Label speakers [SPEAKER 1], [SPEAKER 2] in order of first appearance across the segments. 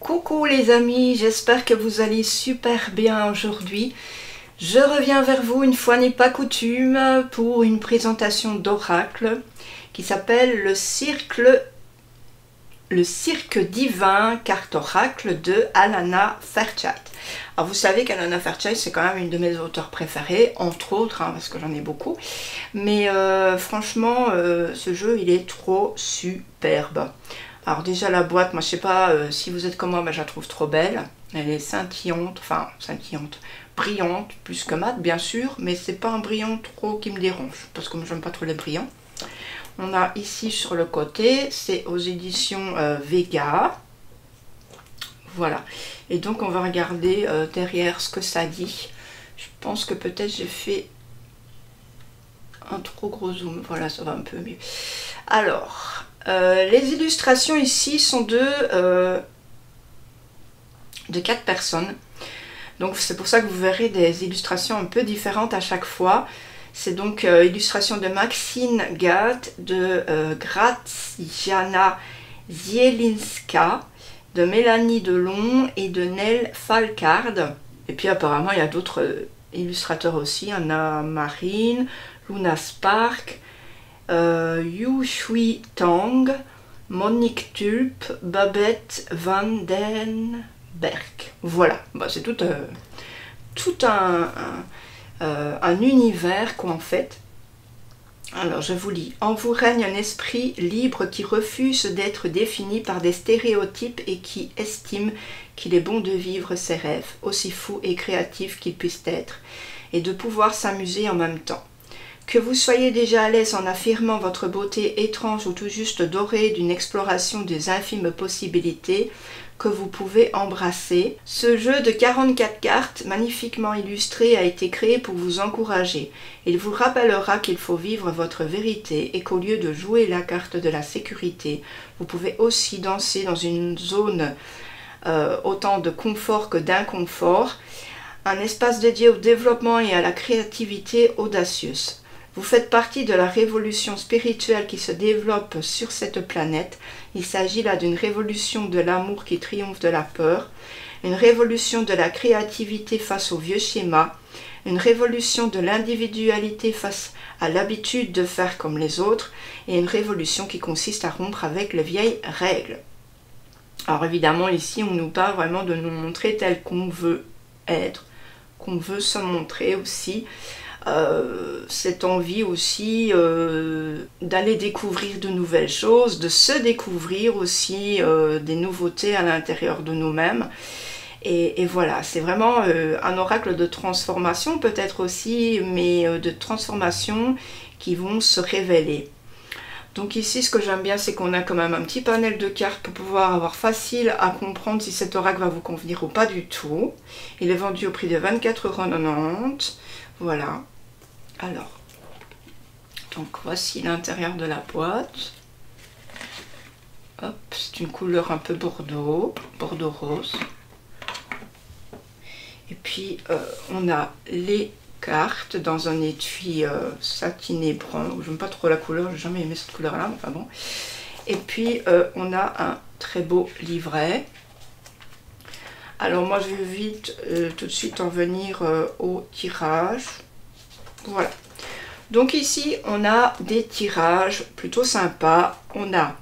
[SPEAKER 1] Coucou les amis, j'espère que vous allez super bien aujourd'hui. Je reviens vers vous une fois n'est pas coutume pour une présentation d'oracle qui s'appelle le Cirque divin carte oracle de Alana Fairchild. Alors vous savez qu'Alana Fairchild c'est quand même une de mes auteurs préférées, entre autres, hein, parce que j'en ai beaucoup. Mais franchement, ce jeu il est trop superbe. Alors déjà la boîte, moi je sais pas si vous êtes comme moi, mais je la trouve trop belle. Elle est scintillante, enfin scintillante, brillante, plus que mat bien sûr, mais c'est pas un brillant trop qui me dérange, parce que moi j'aime pas trop les brillants. On a ici sur le côté, c'est aux éditions Vega. Voilà. Et donc on va regarder derrière ce que ça dit. Je pense que peut-être j'ai fait un trop gros zoom. Voilà, ça va un peu mieux. Alors, les illustrations ici sont de 4 personnes. Donc c'est pour ça que vous verrez des illustrations un peu différentes à chaque fois. C'est donc illustration de Maxine Gath, de Graziana Zielinska, de Mélanie Delon et de Nell Falcard. Et puis apparemment il y a d'autres illustrateurs aussi, Anna Marine, Luna Spark, Yu Shui Tang, Monique Tulp, Babette Van Den Berg. Voilà, bah, c'est tout un univers quoi en fait. Alors je vous lis. En vous règne un esprit libre qui refuse d'être défini par des stéréotypes et qui estime qu'il est bon de vivre ses rêves, aussi fous et créatifs qu'ils puissent être, et de pouvoir s'amuser en même temps. Que vous soyez déjà à l'aise en affirmant votre beauté étrange ou tout juste dorée d'une exploration des infimes possibilités que vous pouvez embrasser, ce jeu de 44 cartes magnifiquement illustré a été créé pour vous encourager. Il vous rappellera qu'il faut vivre votre vérité et qu'au lieu de jouer la carte de la sécurité, vous pouvez aussi danser dans une zone autant de confort que d'inconfort, un espace dédié au développement et à la créativité audacieuse. Vous faites partie de la révolution spirituelle qui se développe sur cette planète. Il s'agit là d'une révolution de l'amour qui triomphe de la peur, une révolution de la créativité face aux vieux schémas, une révolution de l'individualité face à l'habitude de faire comme les autres, et une révolution qui consiste à rompre avec les vieilles règles. Alors évidemment ici on nous parle vraiment de nous montrer tel qu'on veut être, qu'on veut se montrer aussi. Cette envie aussi d'aller découvrir de nouvelles choses, de se découvrir aussi des nouveautés à l'intérieur de nous-mêmes. Et voilà, c'est vraiment un oracle de transformation peut-être aussi, mais de transformation qui vont se révéler. Donc ici, ce que j'aime bien, c'est qu'on a quand même un petit panel de cartes pour pouvoir avoir facile à comprendre si cet oracle va vous convenir ou pas du tout. Il est vendu au prix de 24,90 €. Voilà. Alors, donc voici l'intérieur de la boîte. Hop, c'est une couleur un peu bordeaux rose. Et puis on a les cartes dans un étui satiné brun. J'aime pas trop la couleur, j'ai jamais aimé cette couleur là, enfin bon. Et puis on a un très beau livret. Alors moi je vais vite tout de suite en venir au tirage. Voilà. Donc ici on a des tirages plutôt sympas. On a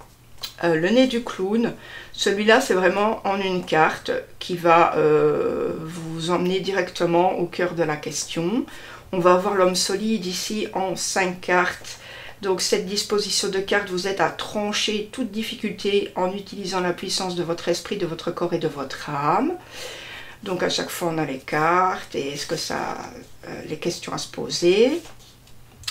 [SPEAKER 1] le nez du clown. Celui-là c'est vraiment en une carte qui va vous emmener directement au cœur de la question. On va avoir l'homme solide ici en 5 cartes. Donc cette disposition de cartes vous aide à trancher toute difficulté en utilisant la puissance de votre esprit, de votre corps et de votre âme. Donc à chaque fois on a les cartes et est-ce que ça les questions à se poser.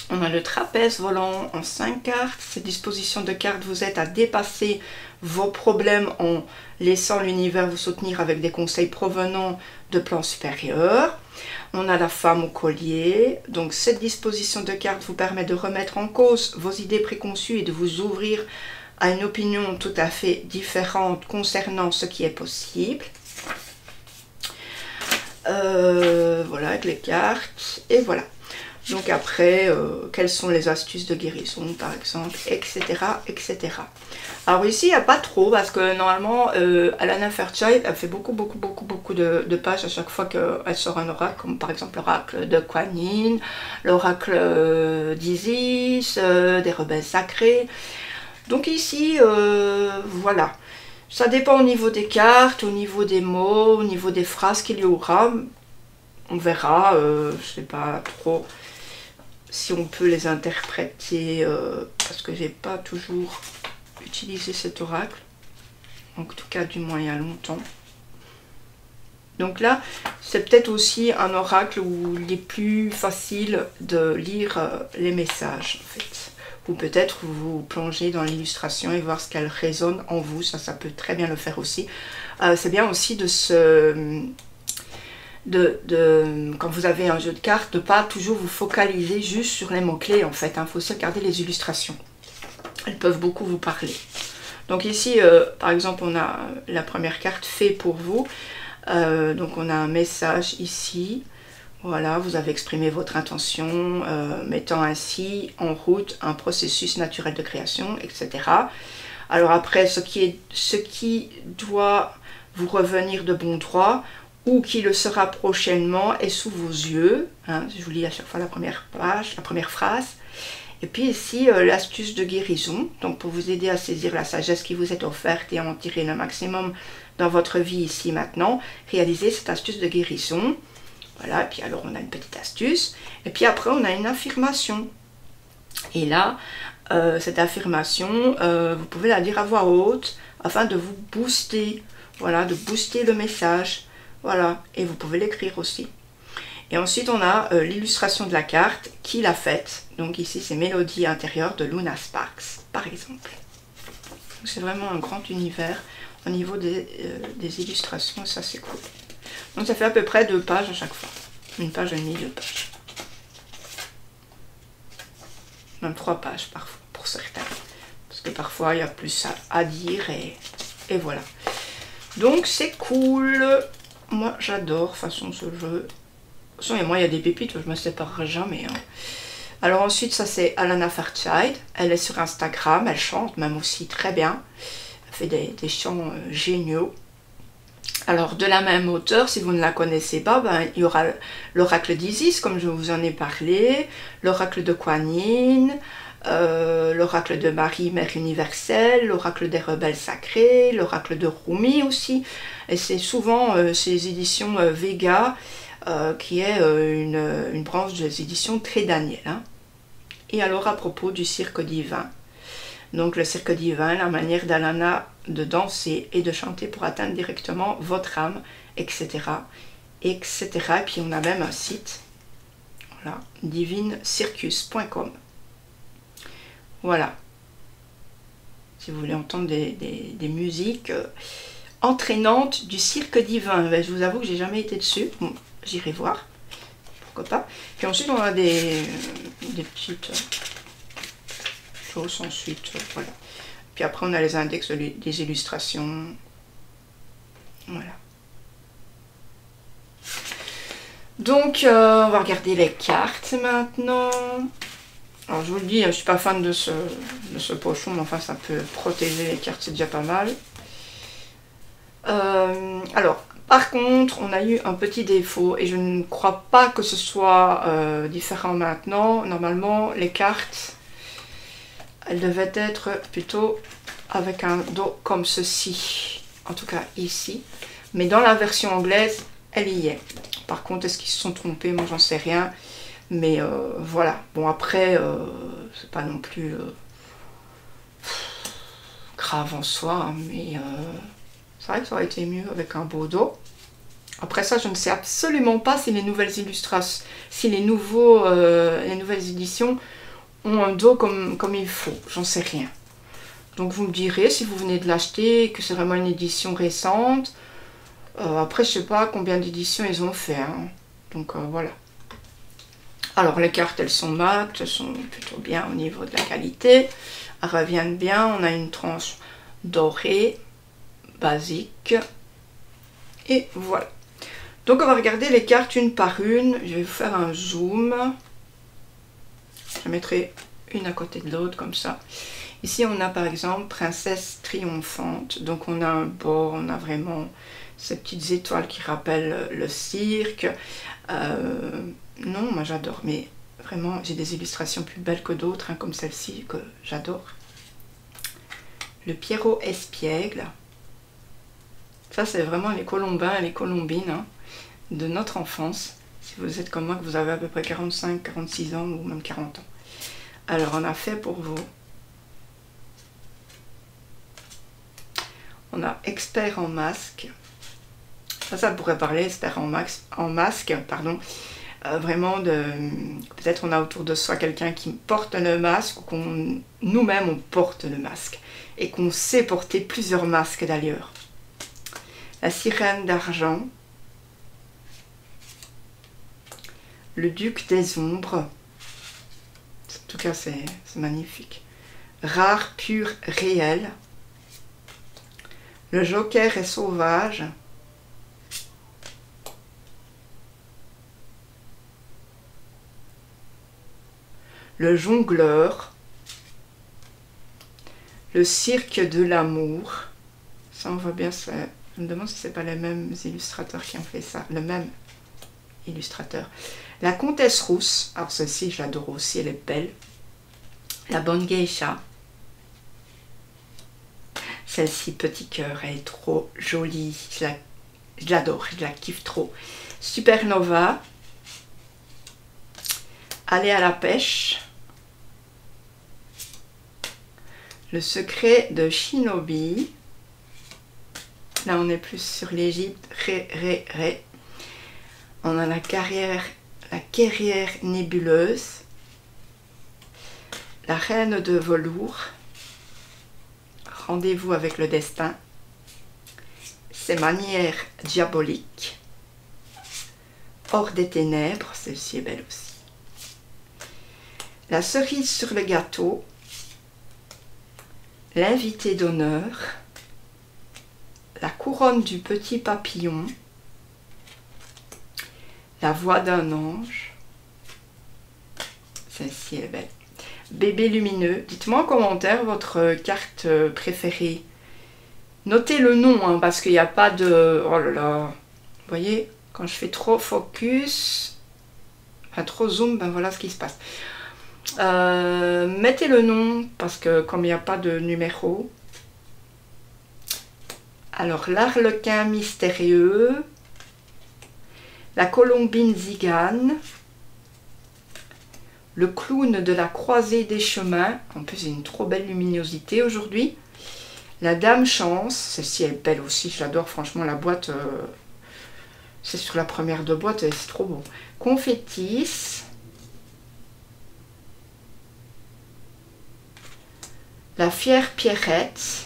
[SPEAKER 1] On a le trapèze volant en 5 cartes. Cette disposition de cartes vous aide à dépasser vos problèmes en laissant l'univers vous soutenir avec des conseils provenant de plans supérieurs. On a la femme au collier. Donc cette disposition de cartes vous permet de remettre en cause vos idées préconçues et de vous ouvrir à une opinion tout à fait différente concernant ce qui est possible. Voilà avec les cartes. Et voilà. Donc après, quelles sont les astuces de guérison par exemple, etc. etc. Alors ici, il n'y a pas trop parce que normalement, Alana Fairchild, elle fait beaucoup de pages à chaque fois qu'elle sort un oracle, comme par exemple l'oracle de Kuan Yin, l'oracle d'Isis, des rebelles sacrés. Donc ici, voilà. Ça dépend au niveau des cartes, au niveau des mots, au niveau des phrases qu'il y aura. On verra, je ne sais pas trop si on peut les interpréter, parce que j'ai pas toujours utilisé cet oracle. En tout cas, du moins il y a longtemps. Donc là, c'est peut-être aussi un oracle où il est plus facile de lire les messages, en fait. Ou peut-être vous plongez dans l'illustration et voir ce qu'elle résonne en vous. Ça peut très bien le faire aussi. C'est bien aussi de se... quand vous avez un jeu de cartes, de ne pas toujours vous focaliser juste sur les mots-clés, en fait. Il faut aussi regarder les illustrations. Elles peuvent beaucoup vous parler. Donc ici, par exemple, on a la première carte fait pour vous. Donc on a un message ici. Voilà, vous avez exprimé votre intention, mettant ainsi en route un processus naturel de création, etc. Alors après, ce qui doit vous revenir de bon droit, ou qui le sera prochainement, est sous vos yeux. Hein, je vous lis à chaque fois la première page, la première phrase. Et puis ici, l'astuce de guérison, donc pour vous aider à saisir la sagesse qui vous est offerte et à en tirer le maximum dans votre vie ici maintenant, réalisez cette astuce de guérison. Voilà, et puis alors on a une petite astuce, et puis après on a une affirmation. Et là, cette affirmation, vous pouvez la dire à voix haute, afin de vous booster, voilà, de booster le message, voilà, et vous pouvez l'écrire aussi. Et ensuite on a l'illustration de la carte, qui l'a faite, donc ici c'est Mélodie intérieure de Luna Sparks, par exemple. C'est vraiment un grand univers au niveau des illustrations, ça c'est cool. Donc ça fait à peu près 2 pages à chaque fois. 1 page et demie, 2 pages. Même 3 pages parfois, pour certains. Parce que parfois il y a plus à dire et voilà. Donc c'est cool. Moi j'adore de toute façon ce jeu. De toute façon, et moi il y a des pépites, je ne me séparerai jamais. Hein. Alors ensuite ça c'est Alana Fairchild. Elle est sur Instagram, elle chante même aussi très bien. Elle fait des chants géniaux. Alors de la même auteure, si vous ne la connaissez pas, ben, il y aura l'oracle d'Isis, comme je vous en ai parlé, l'oracle de Kuan Yin, l'oracle de Marie, Mère universelle, l'oracle des rebelles sacrés, l'oracle de Rumi aussi. Et c'est souvent ces éditions Vega, qui est une branche des éditions Très Daniel. Hein. Et alors à propos du cirque divin. Donc le cirque divin, la manière d'Alana de danser et de chanter pour atteindre directement votre âme, etc. etc. Et puis on a même un site, voilà, divinecircus.com. Voilà. Si vous voulez entendre des musiques entraînantes du cirque divin. Je vous avoue que j'ai jamais été dessus. Bon, j'irai voir. Pourquoi pas. Puis ensuite on a des petites... ensuite, voilà. Puis après on a les index des illustrations, voilà. Donc on va regarder les cartes maintenant. Alors je vous le dis, je suis pas fan de ce pochon, mais enfin ça peut protéger les cartes, c'est déjà pas mal. Alors par contre on a eu un petit défaut et je ne crois pas que ce soit différent maintenant. Normalement les cartes, elle devait être plutôt avec un dos comme ceci, en tout cas ici. Mais dans la version anglaise, elle y est. Par contre, est-ce qu'ils se sont trompés? Moi, j'en sais rien. Mais voilà. Bon, après, c'est pas non plus grave en soi. Hein, mais c'est vrai que ça aurait été mieux avec un beau dos. Après ça, je ne sais absolument pas si les nouvelles illustrations, si les nouvelles éditions ont un dos comme il faut, j'en sais rien. Donc vous me direz si vous venez de l'acheter, que c'est vraiment une édition récente. Après je sais pas combien d'éditions ils ont fait. Hein. Donc voilà. Alors les cartes elles sont mates, elles sont plutôt bien au niveau de la qualité. Elles reviennent bien, on a une tranche dorée, basique. Et voilà. Donc on va regarder les cartes une par une. Je vais vous faire un zoom. Je les mettrai une à côté de l'autre comme ça. Ici on a par exemple Princesse Triomphante. Donc on a un bord, on a vraiment ces petites étoiles qui rappellent le cirque. Non, moi j'adore, mais vraiment j'ai des illustrations plus belles que d'autres, hein, comme celle-ci que j'adore. Le Pierrot Espiègle. Ça c'est vraiment les colombins et les colombines, hein, de notre enfance. Si vous êtes comme moi, que vous avez à peu près 45, 46 ans ou même 40 ans. Alors on a fait pour vous. On a expert en masque. Ça pourrait parler, expert en masque, pardon. Vraiment, peut-être on a autour de soi quelqu'un qui porte le masque, ou qu'on nous-mêmes on porte le masque. Et qu'on sait porter plusieurs masques d'ailleurs. La sirène d'argent. Le duc des ombres. En tout cas, c'est magnifique. Rare, pur, réel. Le joker est sauvage. Le jongleur. Le cirque de l'amour. Ça, on voit bien, je me demande si ce n'est pas les mêmes illustrateurs qui ont fait ça. Le même illustrateur. La comtesse rousse. Alors celle-ci, je l'adore aussi, elle est belle. La bonne geisha. Celle-ci, petit cœur, elle est trop jolie. Je l'adore, je la kiffe trop. Supernova. Aller à la pêche. Le secret de Shinobi. Là, on est plus sur l'Égypte. Ré. On a la carrière nébuleuse. La reine de velours. Rendez-vous avec le destin. Ses manières diaboliques. Hors des ténèbres. Celle-ci est belle aussi. La cerise sur le gâteau. L'invité d'honneur. La couronne du petit papillon. La voix d'un ange. Celle-ci est belle. Bébé lumineux. Dites-moi en commentaire votre carte préférée. Notez le nom, hein, parce qu'il n'y a pas de... Oh là là. Vous voyez, quand je fais trop focus, enfin trop zoom, ben voilà ce qui se passe. Mettez le nom, parce que comme il n'y a pas de numéro. Alors, l'arlequin mystérieux. La colombine zigane. Le clown de la croisée des chemins. En plus, il y a une trop belle luminosité aujourd'hui. La dame chance. Celle-ci est belle aussi. Je l'adore. Franchement, la boîte, c'est sur la première de boîte. C'est trop beau. Confettis. La fière Pierrette.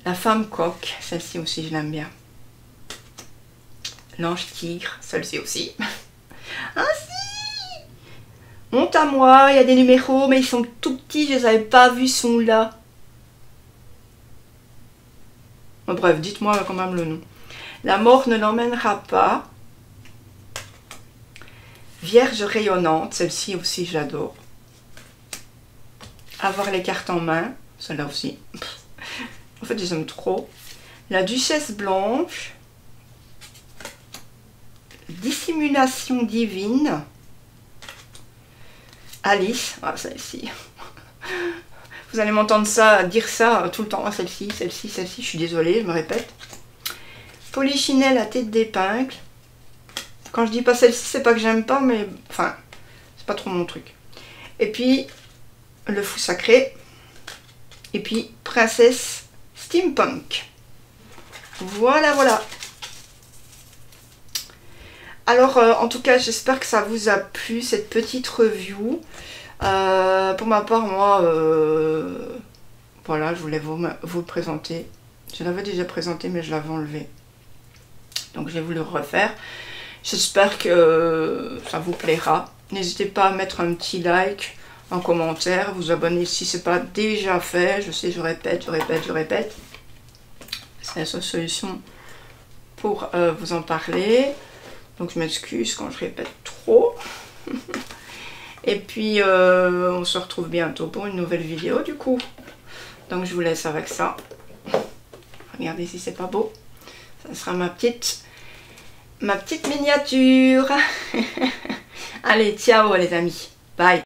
[SPEAKER 1] La femme coq. Celle-ci aussi, je l'aime bien. L'ange tigre. Celle-ci aussi. Ah si! Honte à moi, il y a des numéros, mais ils sont tout petits, je les avais pas vus, ils sont là. Bon, bref, dites-moi quand même le nom. La mort ne l'emmènera pas. Vierge rayonnante, celle-ci aussi j'adore. Avoir les cartes en main, celle-là aussi. En fait, j'aime trop. La duchesse blanche. Dissimulation divine. Alice, ah, celle-ci. Vous allez m'entendre dire ça tout le temps. Ah, celle-ci, je suis désolée, je me répète. Polichinelle à tête d'épingle. Quand je dis pas celle-ci, c'est pas que j'aime pas, mais enfin, c'est pas trop mon truc. Et puis, le fou sacré. Et puis, princesse steampunk. Voilà, voilà. Alors, en tout cas, j'espère que ça vous a plu, cette petite review. Pour ma part, moi, voilà, je voulais vous le présenter. Je l'avais déjà présenté, mais je l'avais enlevé. Donc, je vais vous le refaire. J'espère que ça vous plaira. N'hésitez pas à mettre un petit like, un commentaire, vous abonner si ce n'est pas déjà fait. Je sais, je répète. C'est la seule solution pour vous en parler. Donc je m'excuse quand je répète trop. Et puis on se retrouve bientôt pour une nouvelle vidéo du coup. Donc je vous laisse avec ça. Regardez si c'est pas beau. Ça sera ma petite miniature. Allez, ciao les amis. Bye.